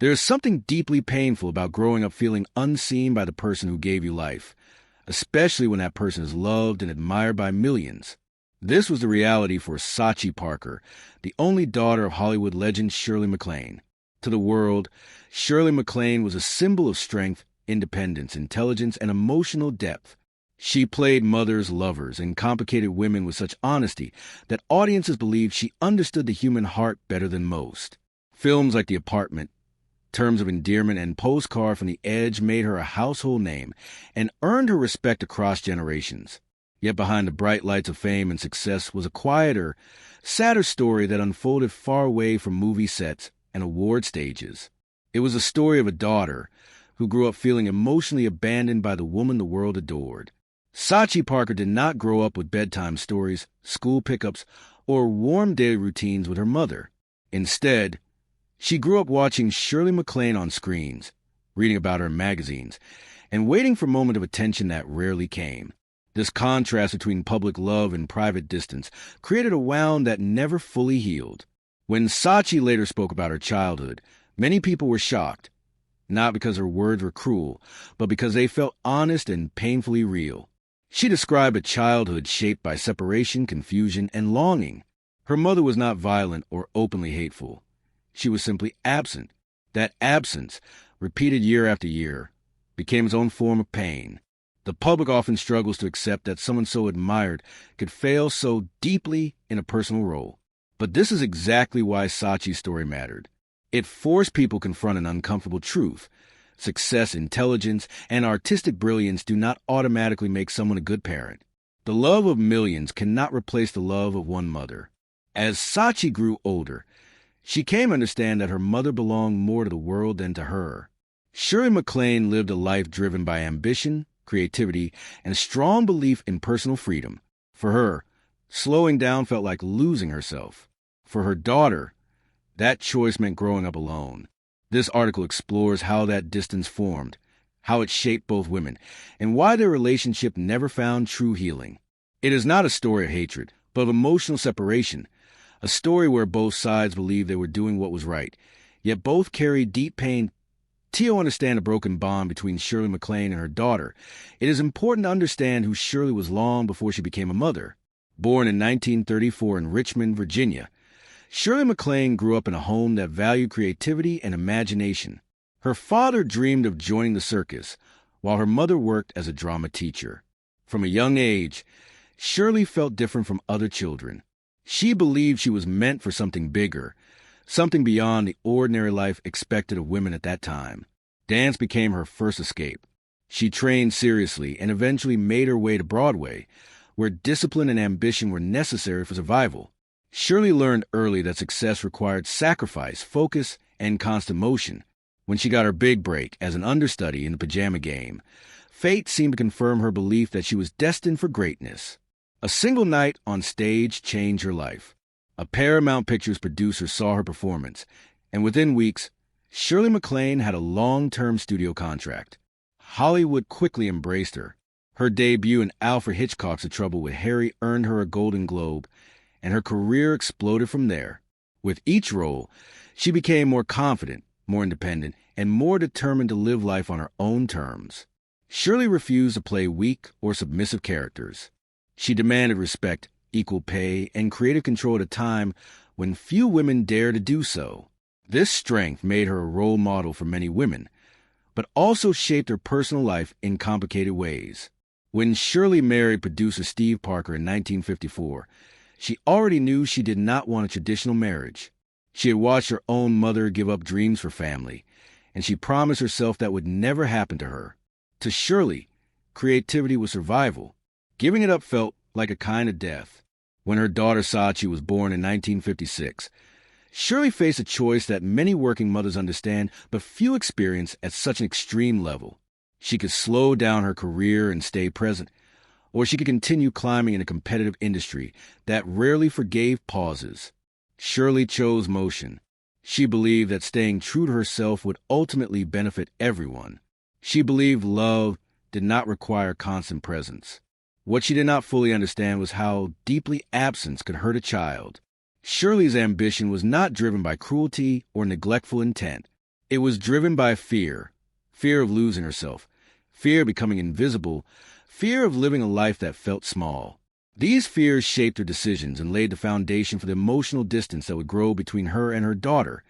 There is something deeply painful about growing up feeling unseen by the person who gave you life, especially when that person is loved and admired by millions. This was the reality for Sachi Parker, the only daughter of Hollywood legend Shirley MacLaine. To the world, Shirley MacLaine was a symbol of strength, independence, intelligence, and emotional depth. She played mothers, lovers, and complicated women with such honesty that audiences believed she understood the human heart better than most. Films like The Apartment, Terms of Endearment, and Postcard from the Edge made her a household name and earned her respect across generations. Yet behind the bright lights of fame and success was a quieter, sadder story that unfolded far away from movie sets and award stages. It was a story of a daughter who grew up feeling emotionally abandoned by the woman the world adored. Sachi Parker did not grow up with bedtime stories, school pickups, or warm daily routines with her mother. Instead, she grew up watching Shirley MacLaine on screens, reading about her in magazines, and waiting for a moment of attention that rarely came. This contrast between public love and private distance created a wound that never fully healed. When Sachi later spoke about her childhood, many people were shocked, not because her words were cruel, but because they felt honest and painfully real. She described a childhood shaped by separation, confusion, and longing. Her mother was not violent or openly hateful. She was simply absent. That absence, repeated year after year, became its own form of pain. The public often struggles to accept that someone so admired could fail so deeply in a personal role. But this is exactly why Sachi's story mattered. It forced people to confront an uncomfortable truth. Success, intelligence, and artistic brilliance do not automatically make someone a good parent. The love of millions cannot replace the love of one mother. As Sachi grew older, she came to understand that her mother belonged more to the world than to her. Shirley MacLaine lived a life driven by ambition, creativity, and strong belief in personal freedom. For her, slowing down felt like losing herself. For her daughter, that choice meant growing up alone. This article explores how that distance formed, how it shaped both women, and why their relationship never found true healing. It is not a story of hatred, but of emotional separation, a story where both sides believed they were doing what was right, yet both carried deep pain. To understand the broken bond between Shirley MacLaine and her daughter, it is important to understand who Shirley was long before she became a mother. Born in 1934 in Richmond, Virginia, Shirley MacLaine grew up in a home that valued creativity and imagination. Her father dreamed of joining the circus, while her mother worked as a drama teacher. From a young age, Shirley felt different from other children. She believed she was meant for something bigger, something beyond the ordinary life expected of women at that time. Dance became her first escape. She trained seriously and eventually made her way to Broadway, where discipline and ambition were necessary for survival. Shirley learned early that success required sacrifice, focus, and constant motion. When she got her big break as an understudy in The Pajama Game, fate seemed to confirm her belief that she was destined for greatness. A single night on stage changed her life. A Paramount Pictures producer saw her performance, and within weeks, Shirley MacLaine had a long-term studio contract. Hollywood quickly embraced her. Her debut in Alfred Hitchcock's The Trouble with Harry earned her a Golden Globe, and her career exploded from there. With each role, she became more confident, more independent, and more determined to live life on her own terms. Shirley refused to play weak or submissive characters. She demanded respect, equal pay, and creative control at a time when few women dared to do so. This strength made her a role model for many women, but also shaped her personal life in complicated ways. When Shirley married producer Steve Parker in 1954, she already knew she did not want a traditional marriage. She had watched her own mother give up dreams for family, and she promised herself that would never happen to her. To Shirley, creativity was survival. Giving it up felt like a kind of death. When her daughter Sachi was born in 1956, Shirley faced a choice that many working mothers understand, but few experience at such an extreme level. She could slow down her career and stay present, or she could continue climbing in a competitive industry that rarely forgave pauses. Shirley chose motion. She believed that staying true to herself would ultimately benefit everyone. She believed love did not require constant presence. What she did not fully understand was how deeply absence could hurt a child. Shirley's ambition was not driven by cruelty or neglectful intent. It was driven by fear. Fear of losing herself. Fear of becoming invisible. Fear of living a life that felt small. These fears shaped her decisions and laid the foundation for the emotional distance that would grow between her and her daughter.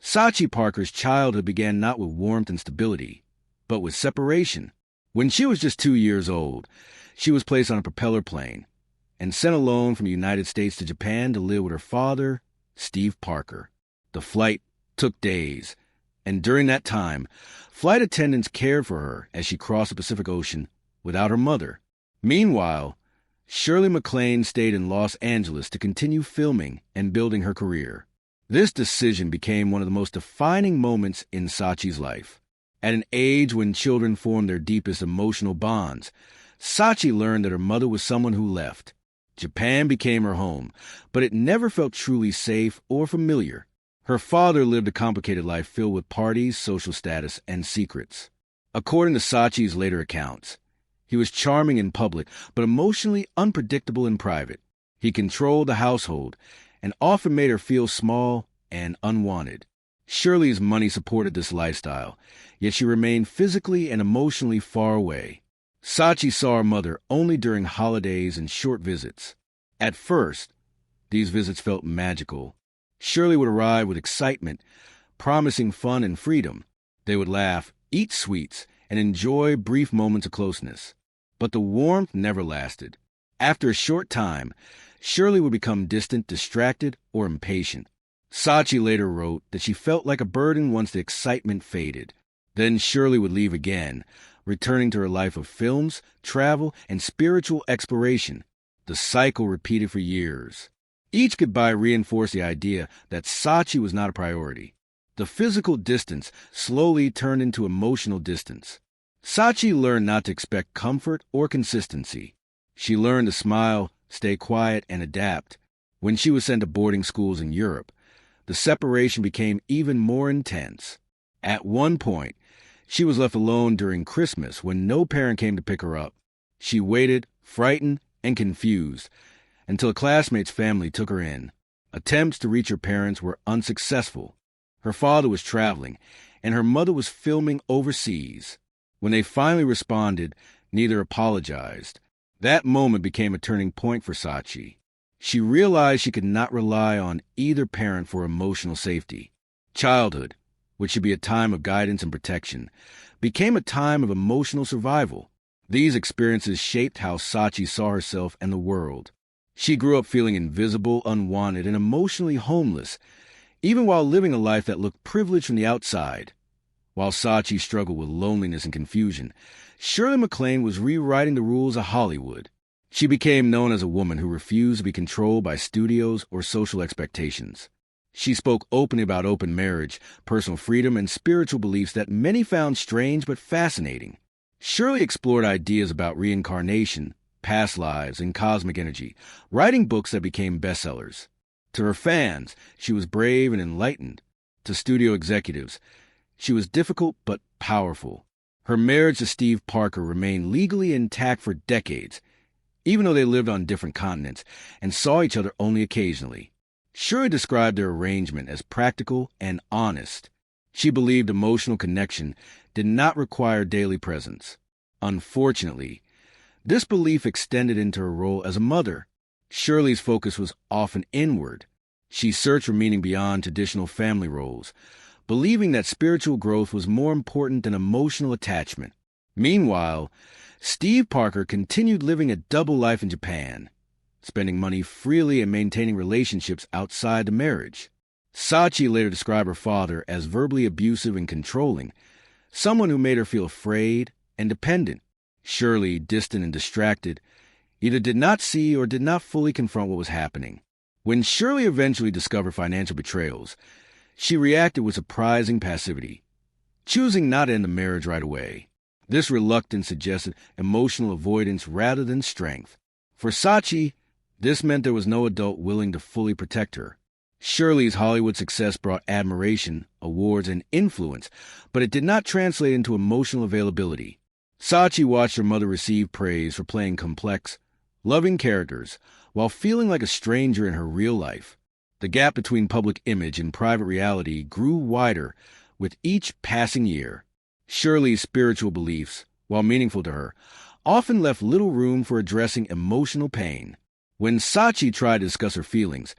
Sachi Parker's childhood began not with warmth and stability, but with separation. When she was just 2 years old, she was placed on a propeller plane and sent alone from the United States to Japan to live with her father, Steve Parker. The flight took days, and during that time, flight attendants cared for her as she crossed the Pacific Ocean without her mother. Meanwhile, Shirley MacLaine stayed in Los Angeles to continue filming and building her career. This decision became one of the most defining moments in Sachi's life. At an age when children form their deepest emotional bonds, Sachi learned that her mother was someone who left. Japan became her home, but it never felt truly safe or familiar. Her father lived a complicated life filled with parties, social status, and secrets. According to Sachi's later accounts, he was charming in public, but emotionally unpredictable in private. He controlled the household and often made her feel small and unwanted. Shirley's money supported this lifestyle, yet she remained physically and emotionally far away. Sachi saw her mother only during holidays and short visits. At first, these visits felt magical. Shirley would arrive with excitement, promising fun and freedom. They would laugh, eat sweets, and enjoy brief moments of closeness. But the warmth never lasted. After a short time, Shirley would become distant, distracted, or impatient. Sachi later wrote that she felt like a burden once the excitement faded. Then Shirley would leave again, returning to her life of films, travel, and spiritual exploration. The cycle repeated for years. Each goodbye reinforced the idea that Sachi was not a priority. The physical distance slowly turned into emotional distance. Sachi learned not to expect comfort or consistency. She learned to smile, stay quiet, and adapt. When she was sent to boarding schools in Europe, the separation became even more intense. At one point, she was left alone during Christmas when no parent came to pick her up. She waited, frightened and confused, until a classmate's family took her in. Attempts to reach her parents were unsuccessful. Her father was traveling, and her mother was filming overseas. When they finally responded, neither apologized. That moment became a turning point for Sachi. She realized she could not rely on either parent for emotional safety. Childhood, which should be a time of guidance and protection, became a time of emotional survival. These experiences shaped how Sachi saw herself and the world. She grew up feeling invisible, unwanted, and emotionally homeless, even while living a life that looked privileged from the outside. While Sachi struggled with loneliness and confusion, Shirley MacLaine was rewriting the rules of Hollywood. She became known as a woman who refused to be controlled by studios or social expectations. She spoke openly about open marriage, personal freedom, and spiritual beliefs that many found strange but fascinating. Shirley explored ideas about reincarnation, past lives, and cosmic energy, writing books that became bestsellers. To her fans, she was brave and enlightened. To studio executives, she was difficult but powerful. Her marriage to Steve Parker remained legally intact for decades, even though they lived on different continents and saw each other only occasionally. Shirley described their arrangement as practical and honest. She believed emotional connection did not require daily presence. Unfortunately, this belief extended into her role as a mother. Shirley's focus was often inward. She searched for meaning beyond traditional family roles, believing that spiritual growth was more important than emotional attachment. Meanwhile, Steve Parker continued living a double life in Japan, spending money freely and maintaining relationships outside the marriage. Sachi later described her father as verbally abusive and controlling, someone who made her feel afraid and dependent. Shirley, distant and distracted, either did not see or did not fully confront what was happening. When Shirley eventually discovered financial betrayals, she reacted with surprising passivity, choosing not to end the marriage right away. This reluctance suggested emotional avoidance rather than strength. For Sachi, this meant there was no adult willing to fully protect her. Shirley's Hollywood success brought admiration, awards, and influence, but it did not translate into emotional availability. Sachi watched her mother receive praise for playing complex, loving characters while feeling like a stranger in her real life. The gap between public image and private reality grew wider, with each passing year. Shirley's spiritual beliefs, while meaningful to her, often left little room for addressing emotional pain. When Sachi tried to discuss her feelings,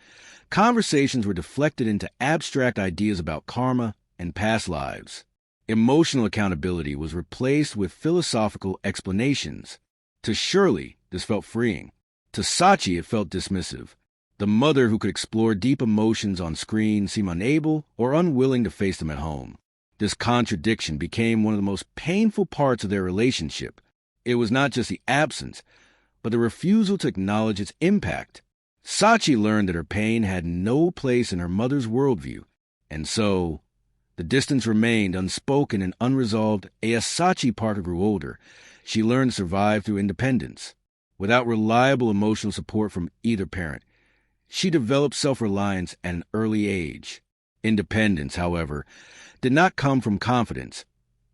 conversations were deflected into abstract ideas about karma and past lives. Emotional accountability was replaced with philosophical explanations. To Shirley, this felt freeing. To Sachi, it felt dismissive. The mother who could explore deep emotions on screen seemed unable or unwilling to face them at home. This contradiction became one of the most painful parts of their relationship. It was not just the absence, but the refusal to acknowledge its impact. Sachi learned that her pain had no place in her mother's worldview, and so the distance remained unspoken and unresolved. As Sachi Parker grew older, she learned to survive through independence. Without reliable emotional support from either parent, she developed self-reliance at an early age. Independence, however, did not come from confidence.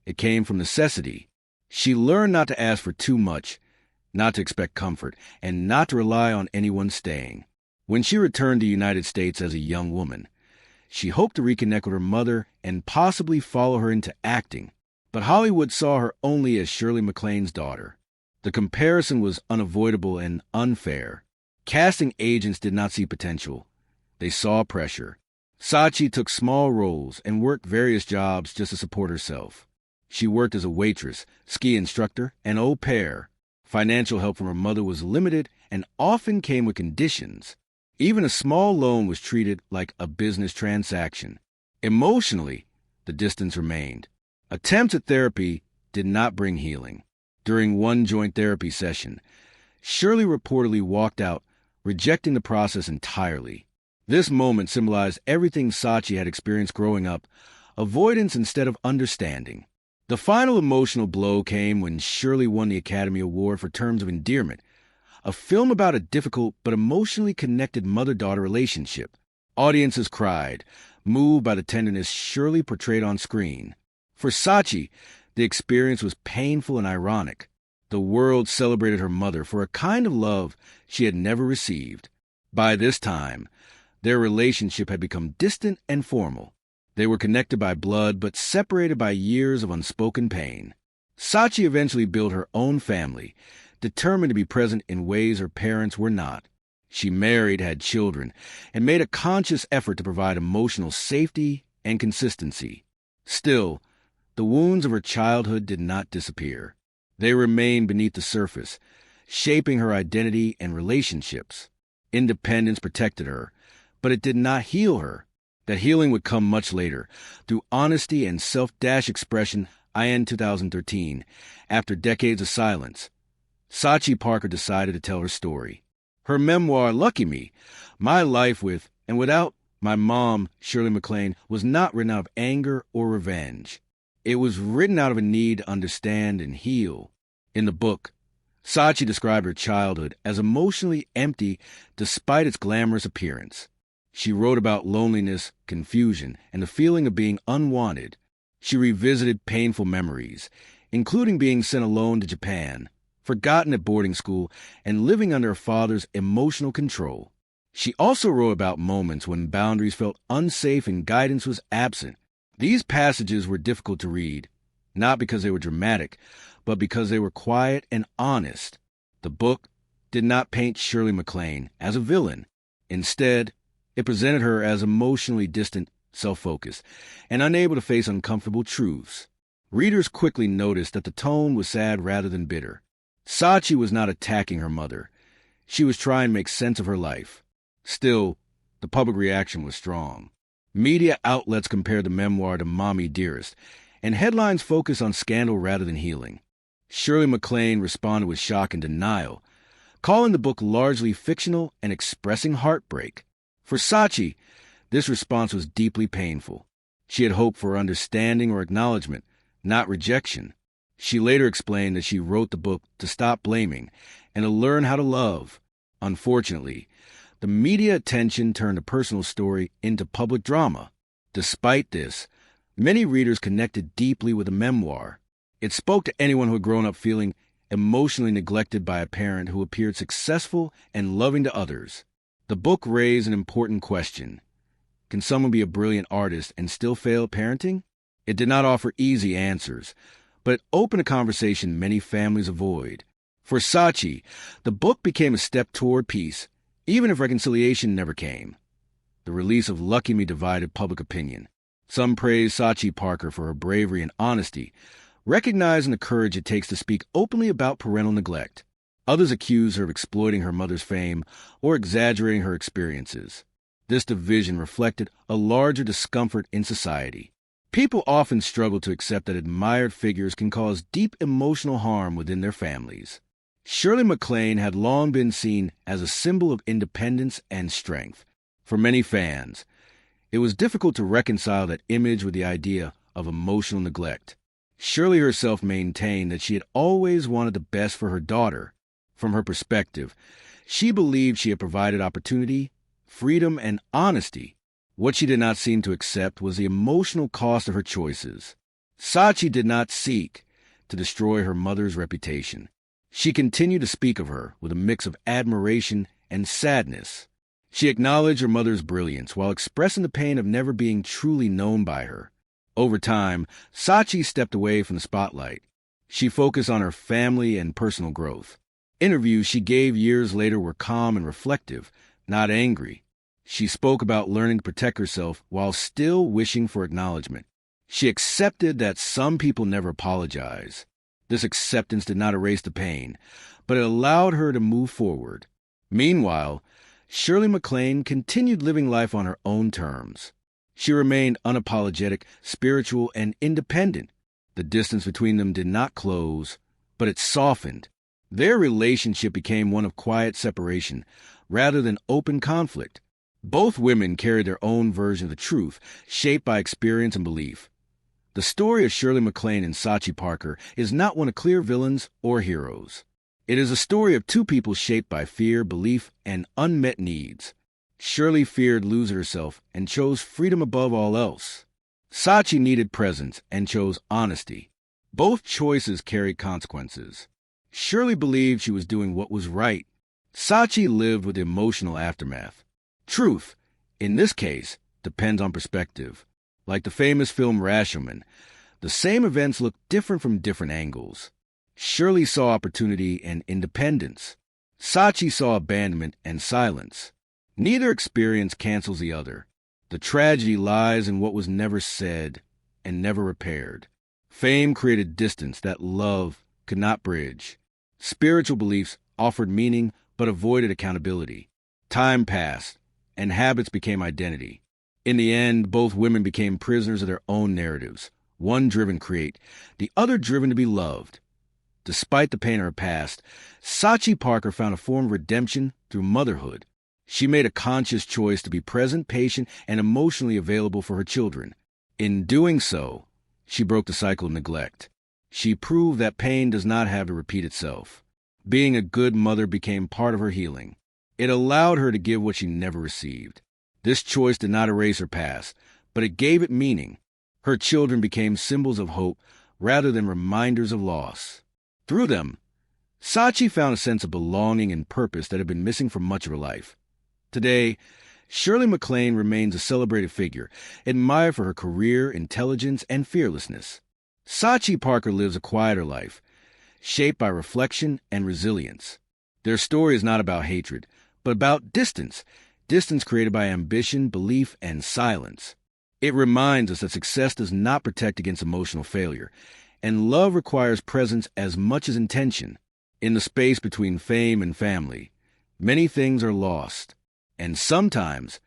It came from necessity. She learned not to ask for too much, not to expect comfort, and not to rely on anyone staying. When she returned to the United States as a young woman, she hoped to reconnect with her mother and possibly follow her into acting. But Hollywood saw her only as Shirley MacLaine's daughter. The comparison was unavoidable and unfair. Casting agents did not see potential. They saw pressure. Sachi took small roles and worked various jobs just to support herself. She worked as a waitress, ski instructor, and au pair. Financial help from her mother was limited and often came with conditions. Even a small loan was treated like a business transaction. Emotionally, the distance remained. Attempts at therapy did not bring healing. During one joint therapy session, Shirley reportedly walked out, rejecting the process entirely. This moment symbolized everything Sachi had experienced growing up, avoidance instead of understanding. The final emotional blow came when Shirley won the Academy Award for Terms of Endearment, a film about a difficult but emotionally connected mother-daughter relationship. Audiences cried, moved by the tenderness Shirley portrayed on screen. For Sachi, the experience was painful and ironic. The world celebrated her mother for a kind of love she had never received. By this time, their relationship had become distant and formal. They were connected by blood, but separated by years of unspoken pain. Sachi eventually built her own family, determined to be present in ways her parents were not. She married, had children, and made a conscious effort to provide emotional safety and consistency. Still, the wounds of her childhood did not disappear. They remained beneath the surface, shaping her identity and relationships. Independence protected her, but it did not heal her. That healing would come much later, through honesty and self-expression. In 2013, after decades of silence, Sachi Parker decided to tell her story. Her memoir, Lucky Me, My Life with and Without My Mom, Shirley MacLaine, was not written out of anger or revenge. It was written out of a need to understand and heal. In the book, Sachi described her childhood as emotionally empty despite its glamorous appearance. She wrote about loneliness, confusion, and the feeling of being unwanted. She revisited painful memories, including being sent alone to Japan, forgotten at boarding school, and living under her father's emotional control. She also wrote about moments when boundaries felt unsafe and guidance was absent. These passages were difficult to read, not because they were dramatic, but because they were quiet and honest. The book did not paint Shirley MacLaine as a villain. Instead, it presented her as emotionally distant, self-focused, and unable to face uncomfortable truths. Readers quickly noticed that the tone was sad rather than bitter. Sachi was not attacking her mother. She was trying to make sense of her life. Still, the public reaction was strong. Media outlets compared the memoir to Mommy Dearest, and headlines focused on scandal rather than healing. Shirley MacLaine responded with shock and denial, calling the book largely fictional and expressing heartbreak. For Sachi, this response was deeply painful. She had hoped for understanding or acknowledgement, not rejection. She later explained that she wrote the book to stop blaming and to learn how to love. Unfortunately, the media attention turned a personal story into public drama. Despite this, many readers connected deeply with the memoir. It spoke to anyone who had grown up feeling emotionally neglected by a parent who appeared successful and loving to others. The book raised an important question. Can someone be a brilliant artist and still fail at parenting? It did not offer easy answers, but it opened a conversation many families avoid. For Sachi, the book became a step toward peace, even if reconciliation never came. The release of Lucky Me divided public opinion. Some praised Sachi Parker for her bravery and honesty, recognizing the courage it takes to speak openly about parental neglect. Others accused her of exploiting her mother's fame or exaggerating her experiences. This division reflected a larger discomfort in society. People often struggle to accept that admired figures can cause deep emotional harm within their families. Shirley MacLaine had long been seen as a symbol of independence and strength. For many fans, it was difficult to reconcile that image with the idea of emotional neglect. Shirley herself maintained that she had always wanted the best for her daughter. From her perspective, she believed she had provided opportunity, freedom, and honesty. What she did not seem to accept was the emotional cost of her choices. Sachi did not seek to destroy her mother's reputation. She continued to speak of her with a mix of admiration and sadness. She acknowledged her mother's brilliance while expressing the pain of never being truly known by her. Over time, Sachi stepped away from the spotlight. She focused on her family and personal growth. Interviews she gave years later were calm and reflective, not angry. She spoke about learning to protect herself while still wishing for acknowledgement. She accepted that some people never apologize. This acceptance did not erase the pain, but it allowed her to move forward. Meanwhile, Shirley MacLaine continued living life on her own terms. She remained unapologetic, spiritual, and independent. The distance between them did not close, but it softened. Their relationship became one of quiet separation rather than open conflict. Both women carried their own version of the truth, shaped by experience and belief. The story of Shirley MacLaine and Sachi Parker is not one of clear villains or heroes. It is a story of two people shaped by fear, belief, and unmet needs. Shirley feared losing herself and chose freedom above all else. Sachi needed presence and chose honesty. Both choices carried consequences. Shirley believed she was doing what was right. Sachi lived with the emotional aftermath. Truth, in this case, depends on perspective. Like the famous film Rashomon, the same events look different from different angles. Shirley saw opportunity and independence. Sachi saw abandonment and silence. Neither experience cancels the other. The tragedy lies in what was never said and never repaired. Fame created distance that love could not bridge. Spiritual beliefs offered meaning but avoided accountability. Time passed, and habits became identity. In the end, both women became prisoners of their own narratives, one driven to create, the other driven to be loved. Despite the pain of her past, Sachi Parker found a form of redemption through motherhood. She made a conscious choice to be present, patient, and emotionally available for her children. In doing so, she broke the cycle of neglect. She proved that pain does not have to repeat itself. Being a good mother became part of her healing. It allowed her to give what she never received. This choice did not erase her past, but it gave it meaning. Her children became symbols of hope rather than reminders of loss. Through them, Sachi found a sense of belonging and purpose that had been missing for much of her life. Today, Shirley MacLaine remains a celebrated figure, admired for her career, intelligence, and fearlessness. Sachi Parker lives a quieter life, shaped by reflection and resilience. Their story is not about hatred, but about distance created by ambition, belief, and silence. It reminds us that success does not protect against emotional failure, and love requires presence as much as intention. In the space between fame and family, many things are lost, and sometimes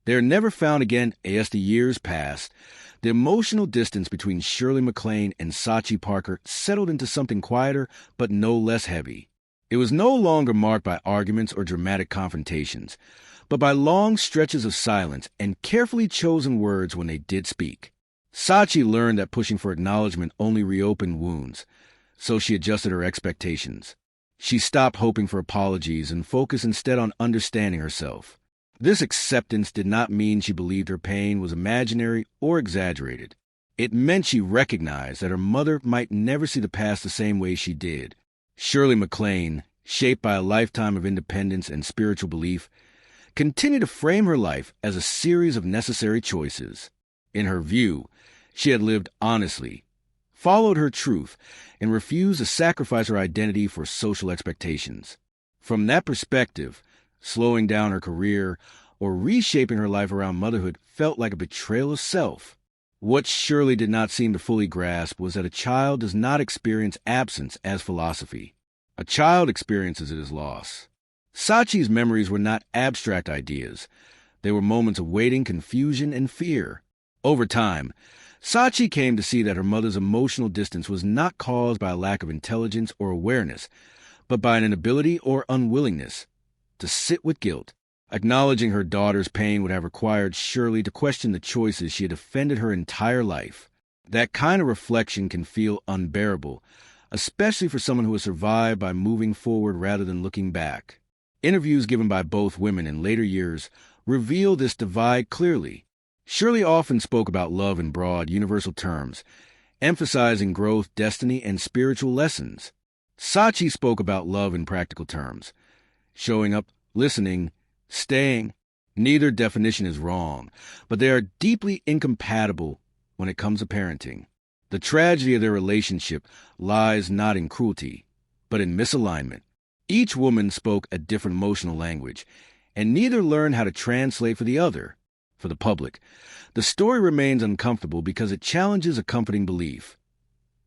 they are never found again as the years passed. The emotional distance between Shirley MacLaine and Sachi Parker settled into something quieter but no less heavy. It was no longer marked by arguments or dramatic confrontations, but by long stretches of silence and carefully chosen words when they did speak. Sachi learned that pushing for acknowledgement only reopened wounds, so she adjusted her expectations. She stopped hoping for apologies and focused instead on understanding herself. This acceptance did not mean she believed her pain was imaginary or exaggerated. It meant she recognized that her mother might never see the past the same way she did. Shirley MacLaine, shaped by a lifetime of independence and spiritual belief, continued to frame her life as a series of necessary choices. In her view, She had lived honestly, followed her truth, and refused to sacrifice her identity for social expectations. From that perspective, slowing down her career or reshaping her life around motherhood felt like a betrayal of self. What Shirley did not seem to fully grasp was that a child does not experience absence as philosophy. A child experiences it as loss. Sachi's memories were not abstract ideas. They were moments of waiting, confusion, and fear. Over time, Sachi came to see that her mother's emotional distance was not caused by a lack of intelligence or awareness, but by an inability or unwillingness to sit with guilt. Acknowledging her daughter's pain would have required Shirley to question the choices she had defended her entire life. That kind of reflection can feel unbearable, especially for someone who has survived by moving forward rather than looking back. Interviews given by both women in later years reveal this divide clearly. Shirley often spoke about love in broad, universal terms, emphasizing growth, destiny, and spiritual lessons. Sachi spoke about love in practical terms, showing up, listening, staying. Neither definition is wrong, but they are deeply incompatible when it comes to parenting. The tragedy of their relationship lies not in cruelty, but in misalignment. Each woman spoke a different emotional language, and neither learned how to translate for the other. For the public, the story remains uncomfortable because it challenges a comforting belief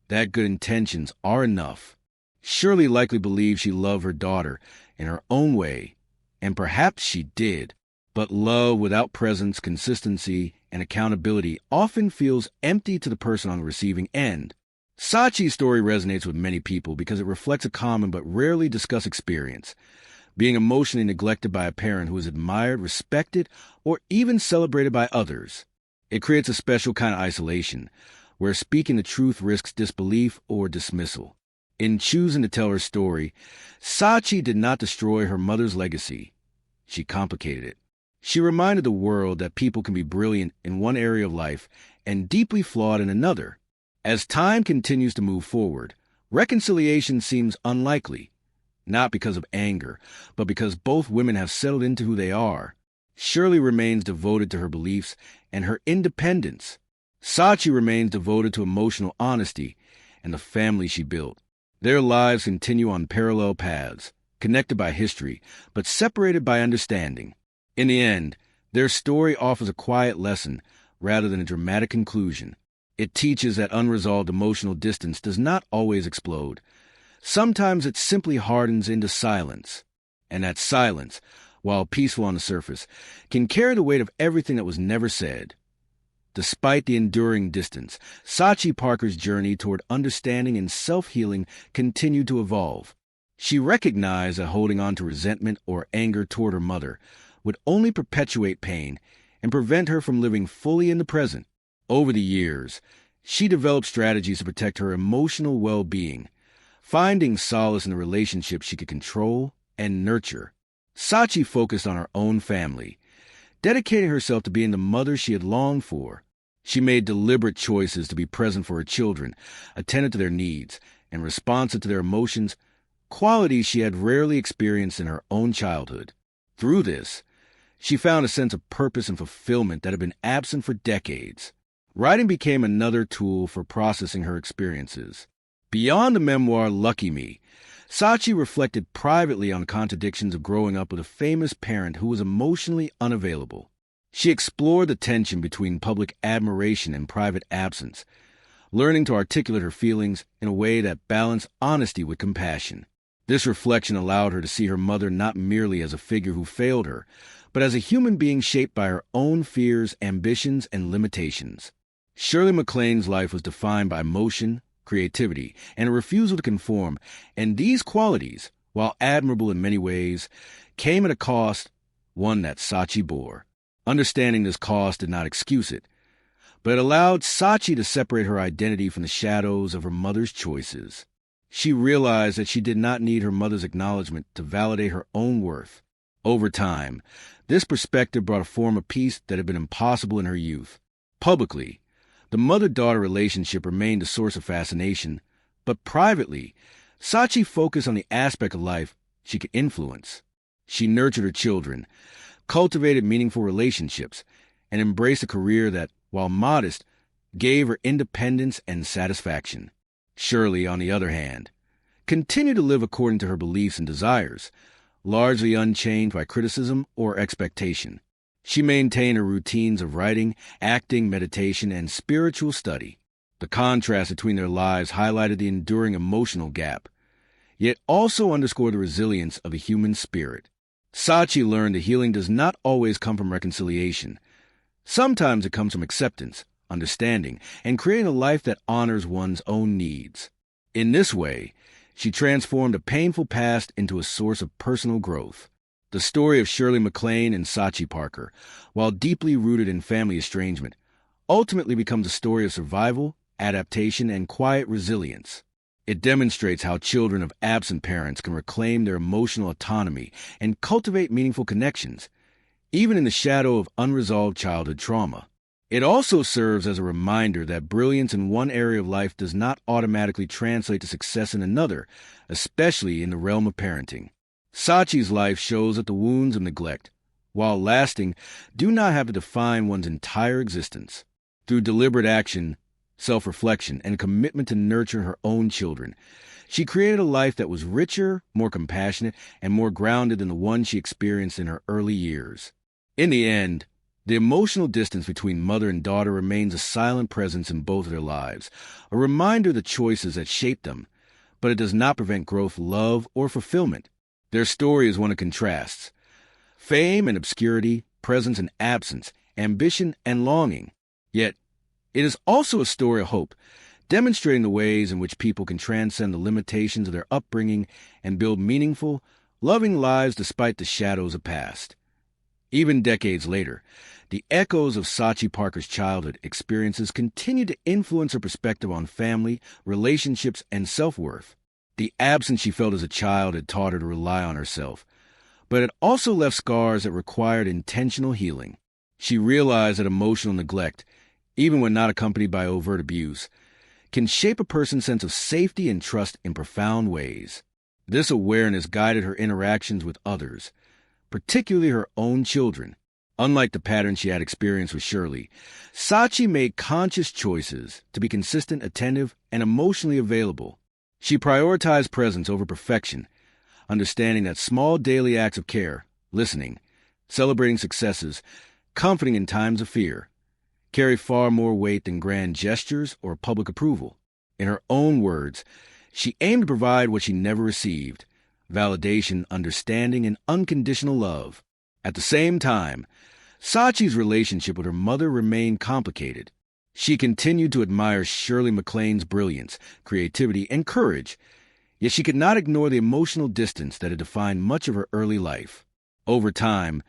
that good intentions are enough. Shirley likely believed she loved her daughter in her own way, and perhaps she did. But love without presence, consistency, and accountability often feels empty to the person on the receiving end. Sachi's story resonates with many people because it reflects a common but rarely discussed experience: being emotionally neglected by a parent who is admired, respected, or even celebrated by others. It creates a special kind of isolation, where speaking the truth risks disbelief or dismissal. In choosing to tell her story, Sachi did not destroy her mother's legacy. She complicated it. She reminded the world that people can be brilliant in one area of life and deeply flawed in another. As time continues to move forward, reconciliation seems unlikely, not because of anger, but because both women have settled into who they are. Shirley remains devoted to her beliefs and her independence. Sachi remains devoted to emotional honesty and the family she built. Their lives continue on parallel paths, connected by history, but separated by understanding. In the end, their story offers a quiet lesson rather than a dramatic conclusion. It teaches that unresolved emotional distance does not always explode. Sometimes it simply hardens into silence. And that silence, while peaceful on the surface, can carry the weight of everything that was never said. Despite the enduring distance, Sachi Parker's journey toward understanding and self-healing continued to evolve. She recognized that holding on to resentment or anger toward her mother would only perpetuate pain and prevent her from living fully in the present. Over the years, she developed strategies to protect her emotional well-being, finding solace in the relationships she could control and nurture. Sachi focused on her own family, dedicating herself to being the mother she had longed for. She made deliberate choices to be present for her children, attentive to their needs, and responsive to their emotions, qualities she had rarely experienced in her own childhood. Through this, she found a sense of purpose and fulfillment that had been absent for decades. Writing became another tool for processing her experiences. Beyond the memoir Lucky Me, Sachi reflected privately on the contradictions of growing up with a famous parent who was emotionally unavailable. She explored the tension between public admiration and private absence, learning to articulate her feelings in a way that balanced honesty with compassion. This reflection allowed her to see her mother not merely as a figure who failed her, but as a human being shaped by her own fears, ambitions, and limitations. Shirley MacLaine's life was defined by emotion, creativity, and a refusal to conform, and these qualities, while admirable in many ways, came at a cost, one that Sachi bore. Understanding this cost did not excuse it, but it allowed Sachi to separate her identity from the shadows of her mother's choices. She realized that she did not need her mother's acknowledgement to validate her own worth. Over time, this perspective brought a form of peace that had been impossible in her youth. Publicly, the mother-daughter relationship remained a source of fascination, but privately, Sachi focused on the aspect of life she could influence. She nurtured her children, cultivated meaningful relationships, and embraced a career that, while modest, gave her independence and satisfaction. Shirley, on the other hand, continued to live according to her beliefs and desires, largely unchanged by criticism or expectation. She maintained her routines of writing, acting, meditation, and spiritual study. The contrast between their lives highlighted the enduring emotional gap, yet also underscored the resilience of the human spirit. Sachi learned that healing does not always come from reconciliation. Sometimes it comes from acceptance, understanding, and creating a life that honors one's own needs. In this way, she transformed a painful past into a source of personal growth. The story of Shirley MacLaine and Sachi Parker, while deeply rooted in family estrangement, ultimately becomes a story of survival, adaptation, and quiet resilience. It demonstrates how children of absent parents can reclaim their emotional autonomy and cultivate meaningful connections, even in the shadow of unresolved childhood trauma. It also serves as a reminder that brilliance in one area of life does not automatically translate to success in another, especially in the realm of parenting. Sachi's life shows that the wounds of neglect, while lasting, do not have to define one's entire existence. Through deliberate action, self-reflection, and commitment to nurture her own children, she created a life that was richer, more compassionate, and more grounded than the one she experienced in her early years. In the end, the emotional distance between mother and daughter remains a silent presence in both of their lives, a reminder of the choices that shaped them, but it does not prevent growth, love, or fulfillment. Their story is one of contrasts: fame and obscurity, presence and absence, ambition and longing. Yet, it is also a story of hope, demonstrating the ways in which people can transcend the limitations of their upbringing and build meaningful, loving lives despite the shadows of past. Even decades later, the echoes of Sachi Parker's childhood experiences continue to influence her perspective on family, relationships, and self-worth. The absence she felt as a child had taught her to rely on herself, but it also left scars that required intentional healing. She realized that emotional neglect, even when not accompanied by overt abuse, can shape a person's sense of safety and trust in profound ways. This awareness guided her interactions with others, particularly her own children. Unlike the pattern she had experienced with Shirley, Sachi made conscious choices to be consistent, attentive, and emotionally available. She prioritized presence over perfection, understanding that small daily acts of care, listening, celebrating successes, comforting in times of fear, carry far more weight than grand gestures or public approval. In her own words, she aimed to provide what she never received: validation, understanding, and unconditional love. At the same time, Sachi's relationship with her mother remained complicated. She continued to admire Shirley MacLaine's brilliance, creativity, and courage, yet she could not ignore the emotional distance that had defined much of her early life. Over time,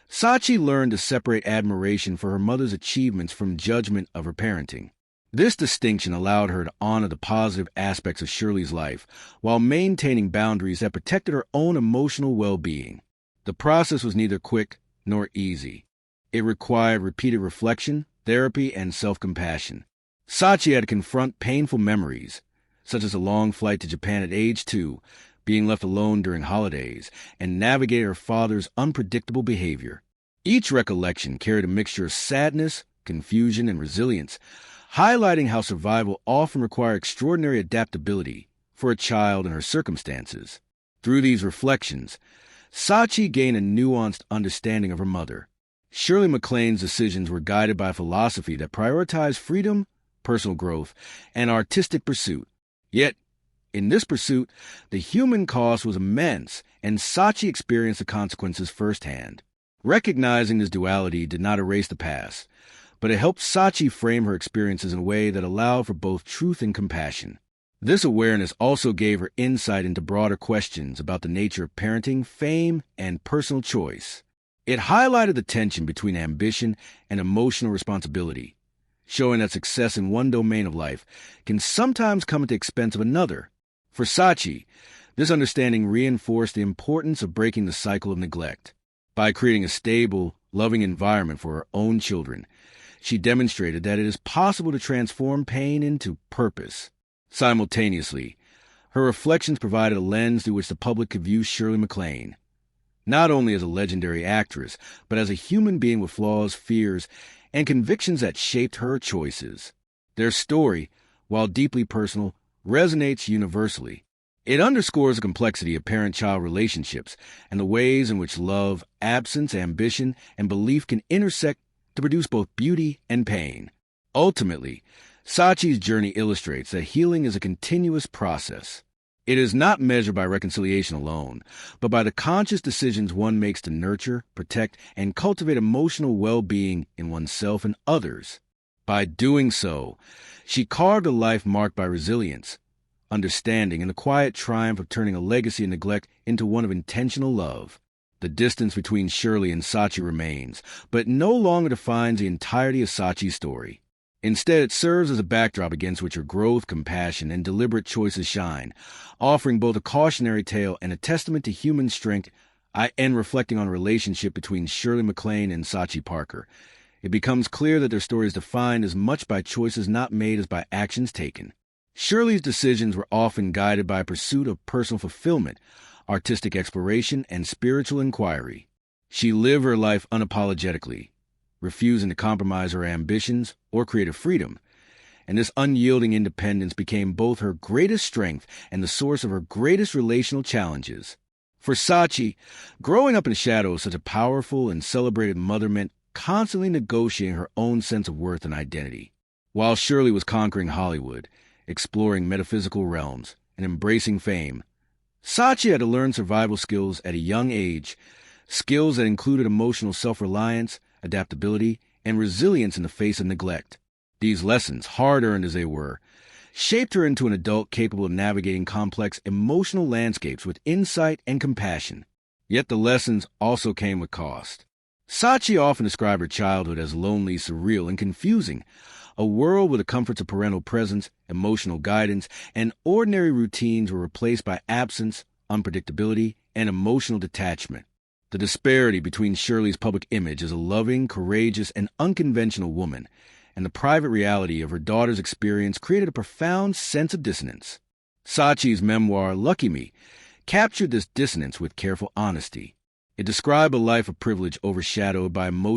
Sachi learned to separate admiration for her mother's achievements from judgment of her parenting. This distinction allowed her to honor the positive aspects of Shirley's life while maintaining boundaries that protected her own emotional well-being. The process was neither quick nor easy. It required repeated reflection, therapy, and self-compassion. Sachi had to confront painful memories, such as a long flight to Japan at age 2, being left alone during holidays, and navigate her father's unpredictable behavior. Each recollection carried a mixture of sadness, confusion, and resilience, highlighting how survival often requires extraordinary adaptability for a child in her circumstances. Through these reflections, Sachi gained a nuanced understanding of her mother. Shirley MacLaine's decisions were guided by a philosophy that prioritized freedom, personal growth, and artistic pursuit. Yet, in this pursuit, the human cost was immense, and Sachi experienced the consequences firsthand. Recognizing this duality did not erase the past, but it helped Sachi frame her experiences in a way that allowed for both truth and compassion. This awareness also gave her insight into broader questions about the nature of parenting, fame, and personal choice. It highlighted the tension between ambition and emotional responsibility, showing that success in one domain of life can sometimes come at the expense of another. For Sachi, this understanding reinforced the importance of breaking the cycle of neglect. By creating a stable, loving environment for her own children, she demonstrated that it is possible to transform pain into purpose. Simultaneously, her reflections provided a lens through which the public could view Shirley MacLaine, not only as a legendary actress, but as a human being with flaws, fears, and convictions that shaped her choices. Their story, while deeply personal, resonates universally. It underscores the complexity of parent-child relationships and the ways in which love, absence, ambition, and belief can intersect to produce both beauty and pain. Ultimately, Sachi's journey illustrates that healing is a continuous process. It is not measured by reconciliation alone, but by the conscious decisions one makes to nurture, protect, and cultivate emotional well-being in oneself and others. By doing so, she carved a life marked by resilience, understanding, and the quiet triumph of turning a legacy of neglect into one of intentional love. The distance between Shirley and Sachi remains, but no longer defines the entirety of Sachi's story. Instead, it serves as a backdrop against which her growth, compassion, and deliberate choices shine, offering both a cautionary tale and a testament to human strength. I end reflecting on a relationship between Shirley MacLaine and Sachi Parker. It becomes clear that their story is defined as much by choices not made as by actions taken. Shirley's decisions were often guided by a pursuit of personal fulfillment, artistic exploration, and spiritual inquiry. She lived her life unapologetically, refusing to compromise her ambitions or creative freedom, and this unyielding independence became both her greatest strength and the source of her greatest relational challenges. For Sachi, growing up in the shadow of such a powerful and celebrated mother meant constantly negotiating her own sense of worth and identity. While Shirley was conquering Hollywood, exploring metaphysical realms, and embracing fame, Sachi had to learn survival skills at a young age, skills that included emotional self-reliance, adaptability, and resilience in the face of neglect. These lessons, hard-earned as they were, shaped her into an adult capable of navigating complex emotional landscapes with insight and compassion. Yet the lessons also came with cost. Sachi often described her childhood as lonely, surreal, and confusing, a world where the comforts of parental presence, emotional guidance, and ordinary routines were replaced by absence, unpredictability, and emotional detachment. The disparity between Shirley's public image as a loving, courageous, and unconventional woman and the private reality of her daughter's experience created a profound sense of dissonance. Sachi's memoir, Lucky Me, captured this dissonance with careful honesty. It described a life of privilege overshadowed by emotional